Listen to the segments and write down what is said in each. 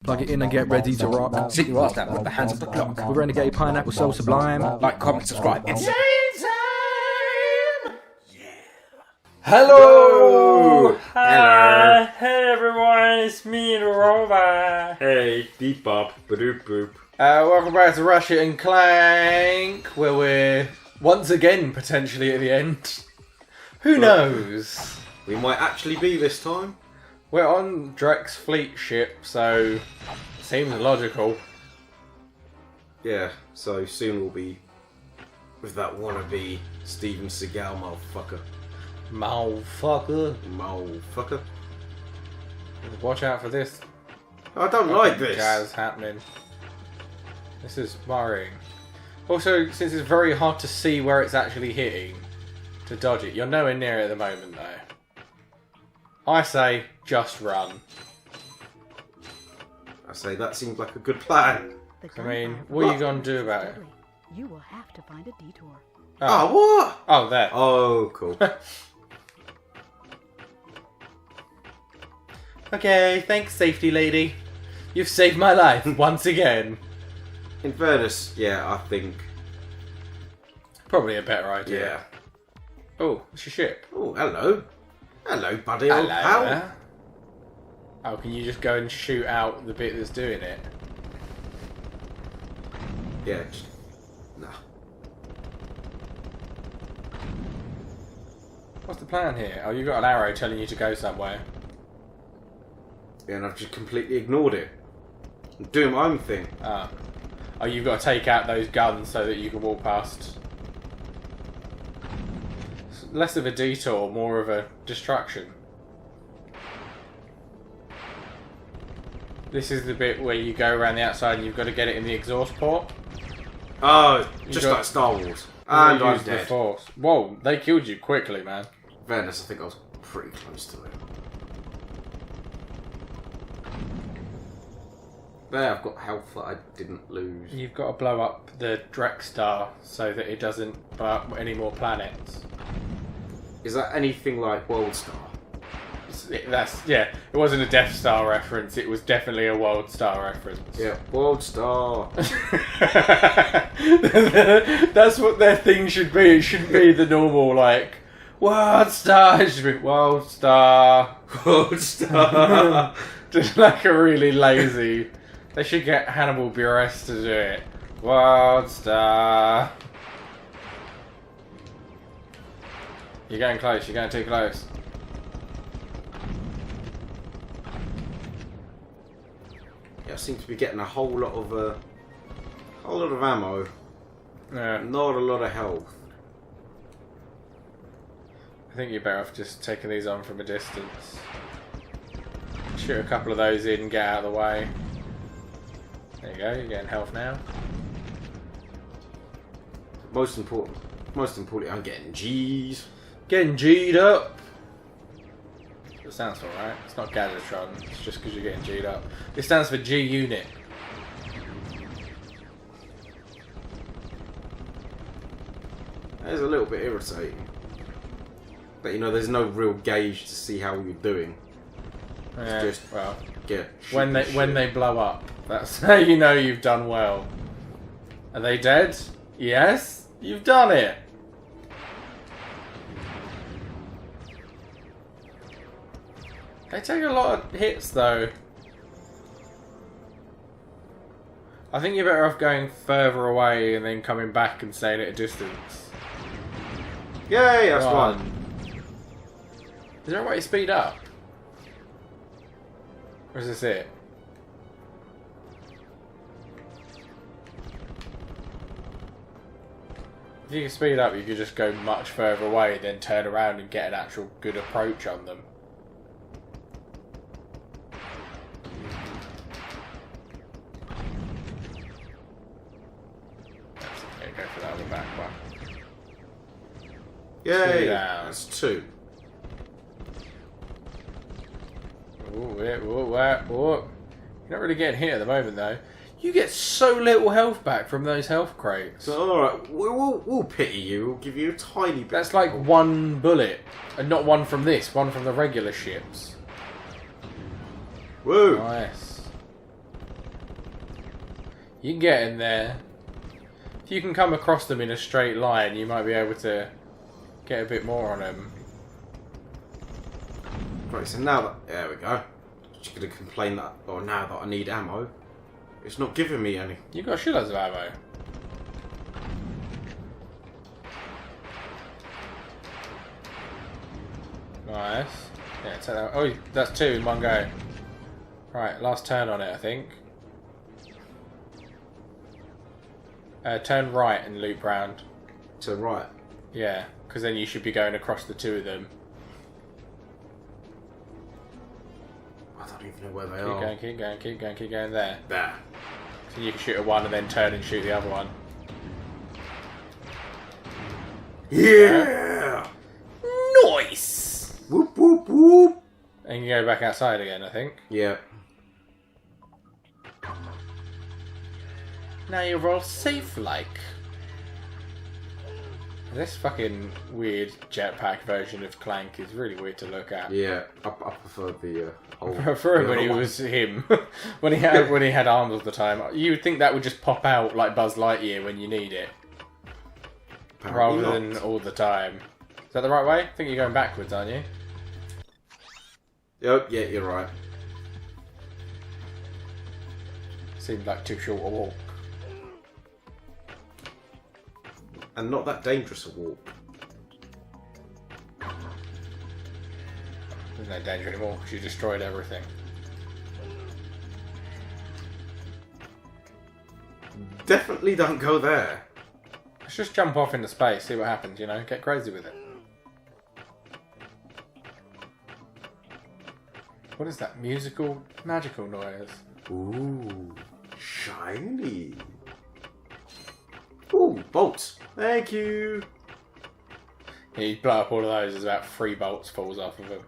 Plug it in and get ready to rock. Sit you ass down with the hands of the clock. With Renegade Pineapple so sublime. Like, comment, subscribe. It's time! Hello! Hi! Hey everyone, it's me, the robot. Hey, beep bop, badoop boop. Welcome back to Ratchet and Clank, where we're once again potentially at the end. Who knows? We might actually be this time. We're on Drek's fleet ship, so seems logical. Yeah, so soon we'll be with that wannabe Steven Seagal motherfucker. Motherfucker. Watch out for this. I don't like this. Jazz happening. This is worrying. Also, since it's very hard to see where it's actually hitting to dodge it, you're nowhere near it at the moment, though. I say, just run. I say that seems like a good plan. I mean, what are you going to do about it? You will have to find a detour. Oh, what? Oh, there. Oh, cool. Okay, thanks, safety lady. You've saved my life once again. In fairness, yeah, I think. Probably a better idea. Yeah. Oh, it's your ship. Oh, hello. Hello, buddy. Old Hello pal. there. Oh, can you just go and shoot out the bit that's doing it? Yeah, just. Nah. What's the plan here? Oh, you've got an arrow telling you to go somewhere. Yeah, and I've just completely ignored it. I'm doing my own thing. Ah. Oh, you've got to take out those guns so that you can walk past. It's less of a detour, more of a distraction. This is the bit where you go around the outside and you've got to get it in the exhaust port. Oh, just like Star Wars. And I'm Use the dead. Force. Whoa, they killed you quickly, man. In fairness, I think I was pretty close to it. There, I've got health that I didn't lose. You've got to blow up the Worldstar so that it doesn't blow up any more planets. Is that anything like Worldstar? Yeah, it wasn't a Death Star reference, it was definitely a Worldstar reference. Yeah, Worldstar. That's what their thing should be. It shouldn't be the normal, like, Worldstar. It should be Worldstar. Worldstar. Just like a really lazy. They should get Hannibal Buress to do it. Worldstar. You're getting close, you're getting too close. Yeah, I seem to be getting a whole lot of ammo. Yeah. Not a lot of health. I think you're better off just taking these on from a distance. Shoot a couple of those in, get out of the way. There you go, you're getting health now. Most importantly, I'm getting G's. Getting G'd up. It sounds alright. It's not Gadatron, it's just because you're getting G'd up. It stands for G Unit. That is a little bit irritating. But you know, there's no real gauge to see how you're doing. Yeah, Just well, get when they blow up, that's how you know you've done well. Are they dead? Yes, you've done it. They take a lot of hits though. I think you're better off going further away and then coming back and staying at a distance. Yay, that's one. Is there a way to speed up? Or is this it? If you can speed up, you could just go much further away, then turn around and get an actual good approach on them. Okay, go for that other back one. Yay, Two down. that's two. Ooh, you're not really getting hit at the moment though. You get so little health back from those health crates. So, alright, we'll pity you. We'll give you a tiny bit. That's like one bullet. And not one from this, one from the regular ships. Woo! Nice. You can get in there. If you can come across them in a straight line, you might be able to get a bit more on them. Right, so now that... There we go. Just going to complain that... Oh, now that I need ammo, it's not giving me any. You've got shitloads of ammo. Nice. Yeah, take that. Oh, that's 2 in one go. Right, last turn on it, I think. Turn right and loop round. Turn right. Yeah, because then you should be going across the 2 of them. I don't even know where they Keep are. going, keep going, keep going, keep going there. There. So you can shoot at one and then turn and shoot the other one. Yeah! Nice! Whoop, whoop, whoop! And you go back outside again, I think. Yeah. Now you're all safe-like. This fucking weird jetpack version of Clank is really weird to look at. Yeah, I prefer the old... I prefer it when it was him. when he had arms all the time. You would think that would just pop out like Buzz Lightyear when you need it. Apparently rather not. than all the time. Is that the right way? I think you're going backwards, aren't you? Yep, yeah, you're right. Seems like too short a walk. And not that dangerous a walk. There's no danger anymore because you destroyed everything. Definitely don't go there. Let's just jump off into space, see what happens, you know? Get crazy with it. What is that? Magical noise? Ooh, shiny. Ooh, bolts. Thank you. Yeah, you blow up all of those, there's about 3 bolts falls off of them.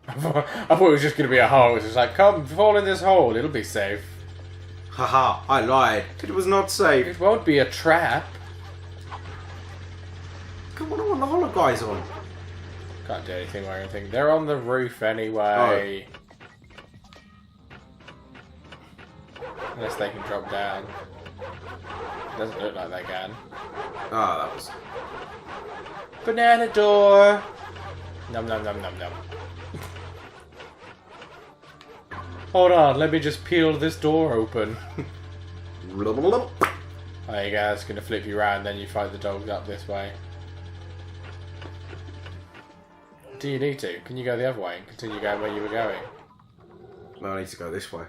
I thought it was just going to be a hole. It was just like, come, fall in this hole, it'll be safe. Haha, I lied. It was not safe. It won't be a trap. Come on, I want the hollow guys on. Can't do anything or anything. They're on the roof anyway. Unless they can drop down. Doesn't look like they can. Ah, that was... Banana door! Num num num num num. Hold on, let me just peel this door open. There you go, it's going to flip you around, then you find the dogs up this way. Do you need to? Can you go the other way and continue going where you were going? No, I need to go this way.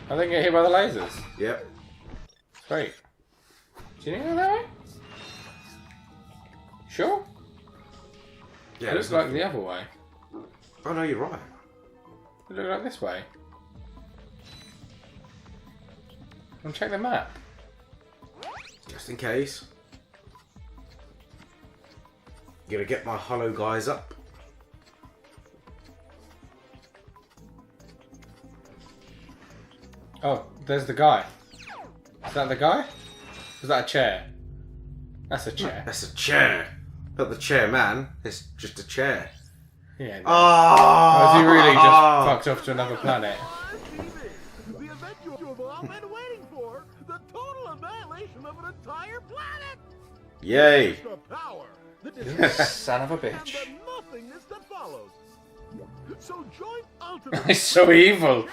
I think get hit by the lasers. Yep. Sweet. Do you need to go that way? Sure? Yeah, It looks like the other way. Oh no, you're right. It looks like this way. And check the map. Just in case. Gonna get my hollow guys up. Oh, there's the guy. Is that the guy? Is that a chair? That's a chair. That's a chair. Not the chair, man. It's just a chair. Yeah. Oh! Has he really just fucked off to another planet? The event you have all been waiting for, the total annihilation of an entire planet. Yay! The power, the You son of a and bitch. the nothingness that follows. So join Ultimate He's so evil.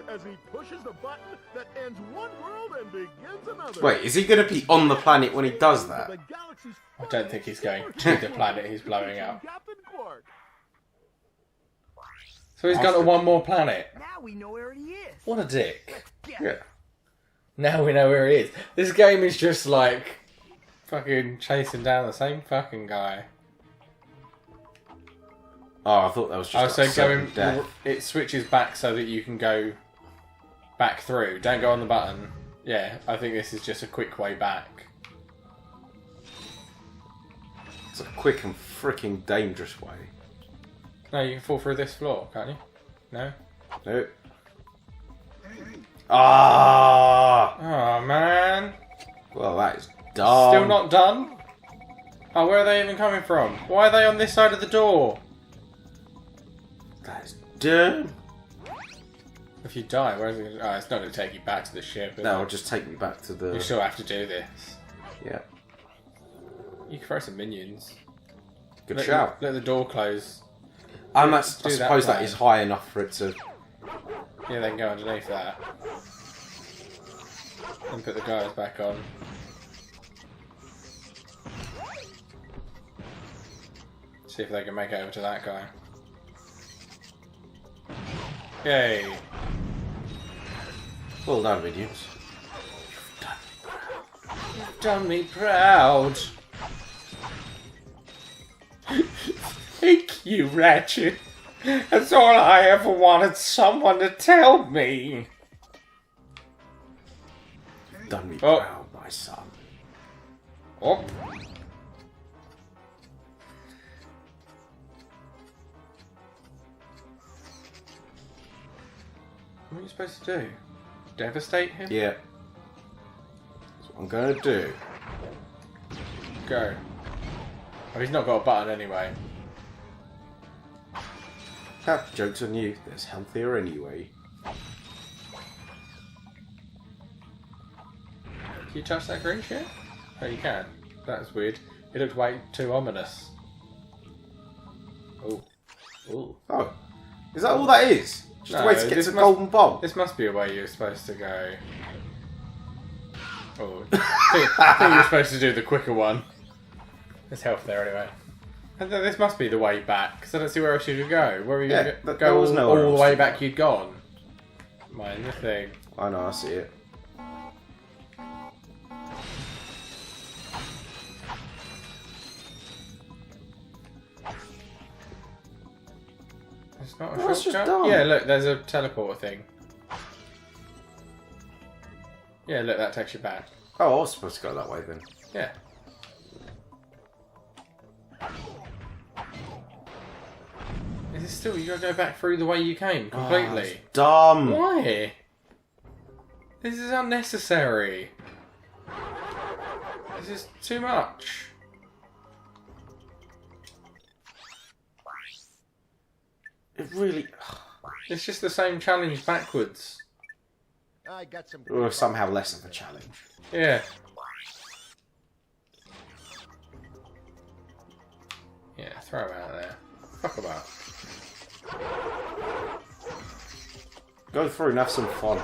as he pushes the button that ends one world and begins another. Wait, is he gonna be on the planet when he does that? The galaxy's I don't think he's going to the planet he's blowing up. Captain Quark. So he's gone to one more planet. Now we know where he is. What a dick. Yeah. Now we know where he is. This game is just like fucking chasing down the same fucking guy. Oh, I thought that was just Oh, like so going. sudden death. It switches back so that you can go back through. Don't go on the button. Yeah, I think this is just a quick way back. It's a quick and freaking dangerous way. No, you can fall through this floor, can't you? No? Nope. Ah! Oh, man. Well, that is dumb. Still not done? Oh, where are they even coming from? Why are they on this side of the door? That is Duh. If you die, where's it? Oh, it's not going to take you back to the ship. Is No, it? it'll just take me back to the. You still have to do this. Yeah. You can throw some minions. Good shout. Let the door close. I Do suppose that plan. is high enough for it to. Yeah, they can go underneath that. And put the guys back on. See if they can make it over to that guy. Yay! Well done, minions. You've done me proud. Thank you, Ratchet. That's all I ever wanted someone to tell me. Done me Oh. proud, my son. Oh. What are you supposed to do? Devastate him? Yeah. That's what I'm gonna do. Go. Oh, he's not got a button anyway. Ha, joke's on you. There's healthier anyway. Can you touch that green shit? Oh, you can. That's weird. It looked way too ominous. Oh. Ooh. Oh. Is that all that is? Just a way to get this to the must- golden bomb? This must be a way you're supposed to go. Oh. I think you're supposed to do the quicker one. There's health there anyway. And then this must be the way back, because I don't see where else you could go. Where are you Yeah, going to there go was nowhere all else the way to back go. you'd gone? Mind the thing. I know, I see it. It's not a Well, that's just shortcut? dumb. Yeah, look, there's a teleporter thing. Yeah, look, that takes you back. Oh, I was supposed to go that way then. Yeah. Is it still, you gotta go back through the way you came, Oh, completely? it's dumb. Why? This is unnecessary. This is too much. It really. It's just the same challenge backwards. I got some. Or somehow less of a challenge. Yeah. Yeah, throw him out there. Fuck about. Go through and have some fun.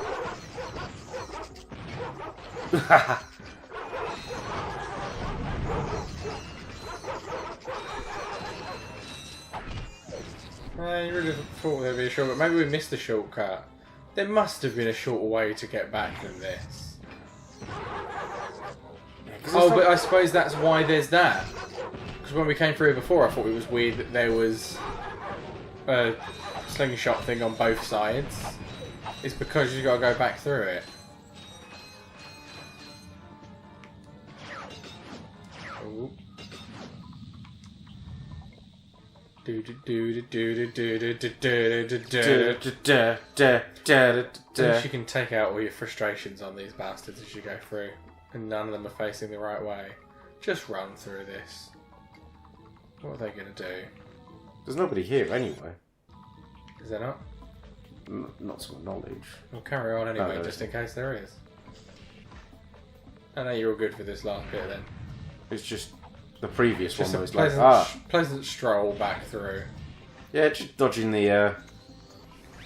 I really thought there'd be a shortcut. Maybe we missed the shortcut. There must have been a shorter way to get back than this. Oh, but I suppose that's why there's that. Because when we came through before, I thought it was weird that there was a slingshot thing on both sides. It's because you got to go back through it. Ooh. At least you can take out all your frustrations on these bastards as you go through, and none of them are facing the right way. Just run through this. What are they going to do? There's nobody here anyway. Is there not? Not to my knowledge. We'll carry on anyway, no, just in case there is. I know you're all good for this last bit then. It's just the previous Just one a was like, pleasant stroll back through. yeah, just dodging the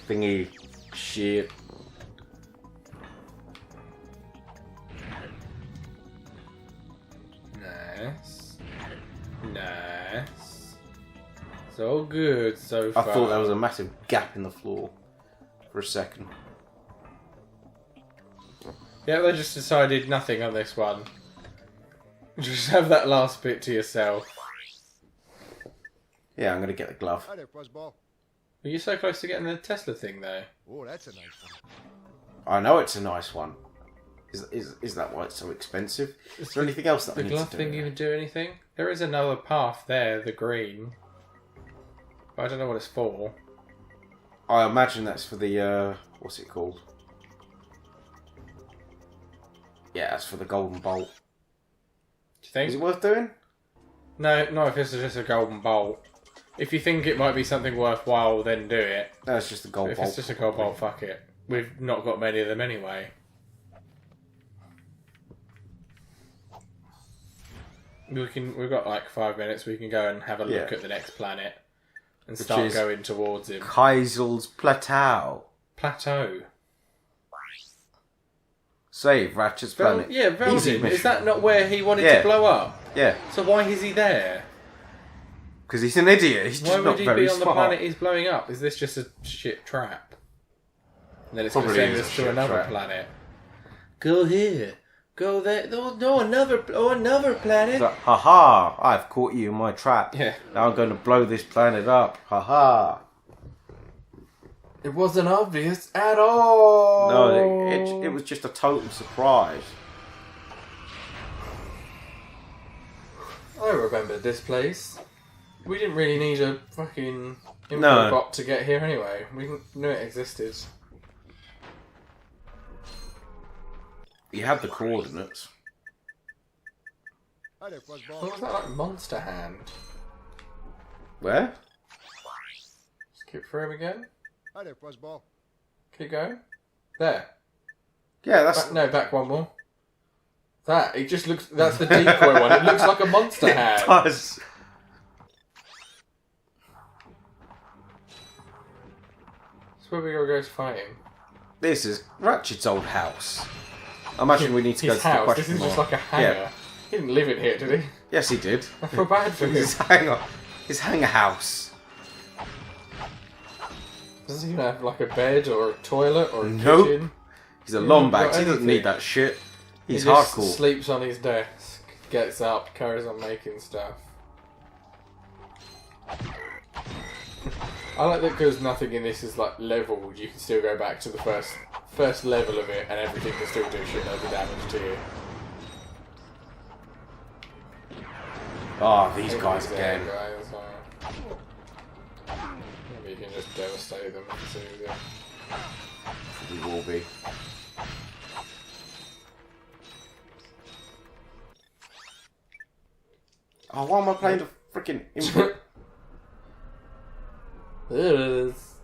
thingy shit. Nice. Nice. So good so I far. thought there was a massive gap in the floor for a second. Yeah, they just decided nothing on this one. Just have that last bit to yourself. Yeah, I'm gonna get the glove. Hi there, Fuzzball. Are you so close to getting the Tesla thing though? Oh, that's a nice one. I know it's a nice one. Is that why it's so expensive? Is there anything else that The I need glove to do? thing even do anything? There is another path there, the green. But I don't know what it's for. I imagine that's for the what's it called? Yeah, that's for the golden bolt. Do you think? Is it worth doing? No, not if it's just a golden bolt. If you think it might be something worthwhile, then do it. No, it's just a gold If bolt. it's just a gold bolt, fuck it. We've not got many of them anyway. We've got like 5 minutes. We can go and have a look at the next planet and start is going towards him. Kaisel's Plateau. Plateau. Save Ratchet's planet. Yeah, Easy Velden. mission. Is that not where he wanted Yeah. to blow up? Yeah, So why is he there? because he's an idiot. He's Why just would not he very be on the smart. planet he's blowing up? Is this just a shit trap? And then it's going to Probably send is us a to shit another trap. planet. Go here. Go there. No, another planet. He's like, haha, I've caught you in my trap. Yeah. Now I'm going to blow this planet up. Haha. It wasn't obvious at all. No, it was just a total surprise. I remember this place. We didn't really need a fucking info No. bot to get here anyway. We knew it existed. You had the coordinates. Hi there, Fuzzball. What was that, like Monster Hand? Where? Skip through him again. Hi there, Fuzzball. Keep going. There. Yeah, that's... Back one more. That, it just looks... That's the decoy one. It looks like a monster hand. It does. That's where we gotta go to fight him. This is Ratchet's old house. I imagine we need to go His to the house. question This is just mark. like a hangar. Yeah. He didn't live in here, did he? Yes, he did. I feel bad for him. His hangar house. Doesn't he even have like a bed or a toilet or a Nope. kitchen? He's a He Lombax. hasn't got He doesn't anything. need that shit. He's he just hardcore. sleeps on his desk, gets up, carries on making stuff. I like that because nothing in this is like leveled. You can still go back to the first level of it, and everything can still do shitloads of damage to you. Oh, these guys These again. guys are- Maybe you can just devastate them as soon as We will be. Oh, why am I playing the freaking input? There it is.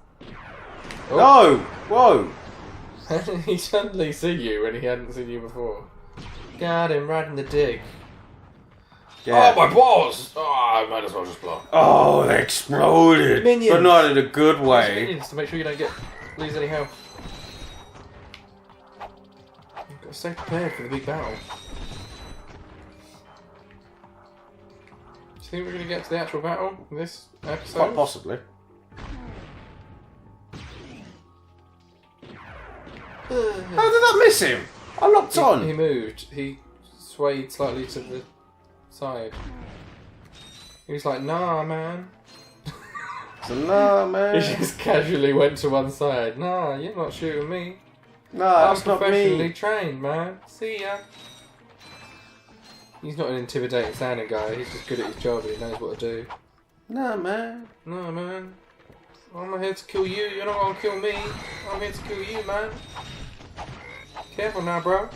Oh. No! Whoa! How did he suddenly see you when he hadn't seen you before? Got him right in the dig. Yeah. Oh, my balls! Oh, I might as well just block. Oh, they exploded! Minions. But not in a good way. Minions to make sure you don't lose any health. You've got to stay prepared for the big battle. Do you think we're going to get to the actual battle in this episode? Quite possibly. How did that miss him? I locked He on. moved. He swayed slightly to the side. He was like, nah, man. So, nah, He man. just casually went to one side. Nah, you're not shooting me. Nah, I'm that's not professionally me. trained, man. See ya. He's not an intimidating sounding guy. He's just good at his job and he knows what to do. Nah, man. No, man. I'm not here to kill you. You're not gonna kill me. I'm here to kill you, man. Careful now, bro.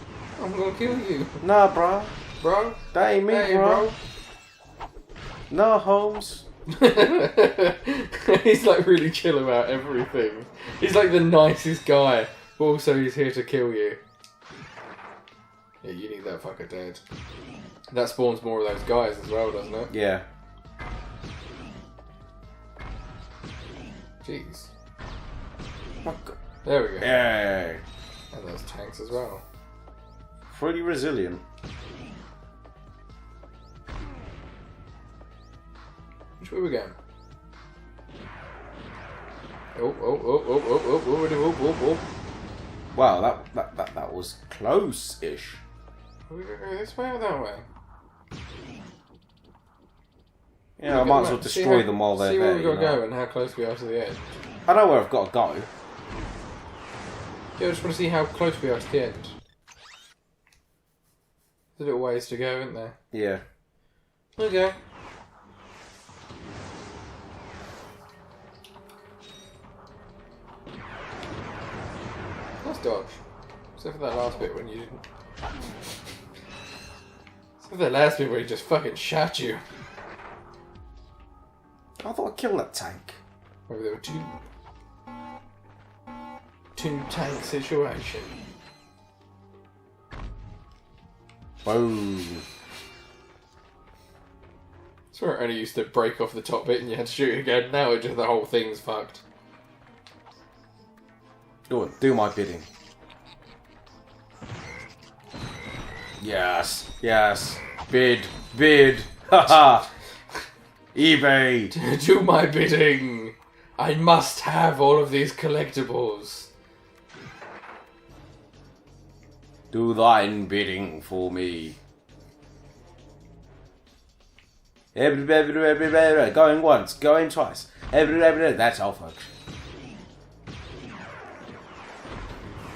I'm gonna kill you, Nah, bro. bro. That ain't me, Hey, bro. Nah, Holmes. He's like really chill about everything. He's like the nicest guy, but also he's here to kill you. Yeah, you need that fucker dead. That spawns more of those guys as well, doesn't it? Yeah. Jeez. Fuck. There we go. Yeah. And those tanks as well. Pretty resilient. Which way we going? Oh. Wow, that was close-ish. Are we gonna go this way or that way? Yeah, I might as well destroy them while they're See there. where we gotta you know. go and how close we are to the end. I know where I've got to go. Yeah, I just want to see how close we are to the end. There's a little ways to go, isn't there? Yeah. Okay. Nice dodge. Except for that last bit when you didn't. Except for that last bit where he just fucking shot you. I I thought I killed that tank. Maybe there were two tank situation. Boom. That's where it only used to break off the top bit and you had to shoot it again. Now it just the whole thing's fucked. Go on, do my bidding. Yes, yes. Bid, haha. eBay. Do my bidding. I must have all of these collectibles. Do thine bidding for me. Going once, going twice. That's all, folks.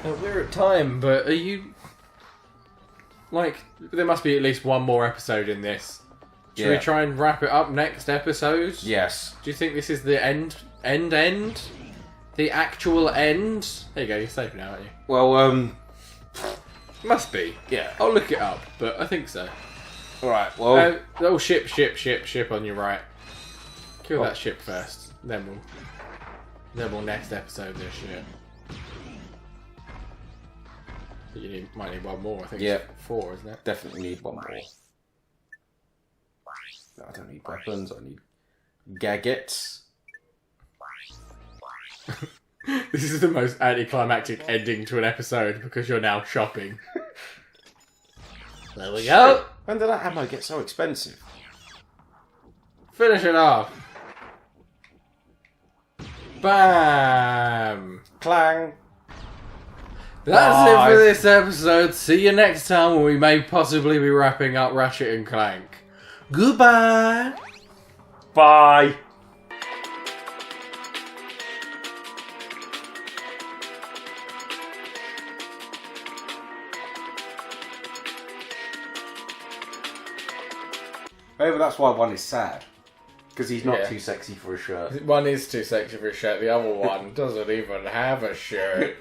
We're at time, but are you... Like, there must be at least one more episode in this. Should we try and wrap it up next episode? Yes. Do you think this is the end? The actual end? There you go, you're safe now, aren't you? Well, Must be. yeah. I'll look it up, but I think so. Alright, well... Oh, ship on your right. Kill that ship first. Then we'll next episode this shit. You might need one more. I think it's 4, isn't it? Definitely need one more. No, I don't need weapons, I need gadgets. This is the most anticlimactic ending to an episode because you're now shopping. There we go. When did that ammo get so expensive? Finish it off. Bam. Clang. That's it Bye. for this episode. See you next time when we may possibly be wrapping up Ratchet and Clank. Goodbye. Bye. Maybe that's why one is sad. Because he's not Yeah. too sexy for a shirt. One is too sexy for a shirt. The other one doesn't even have a shirt.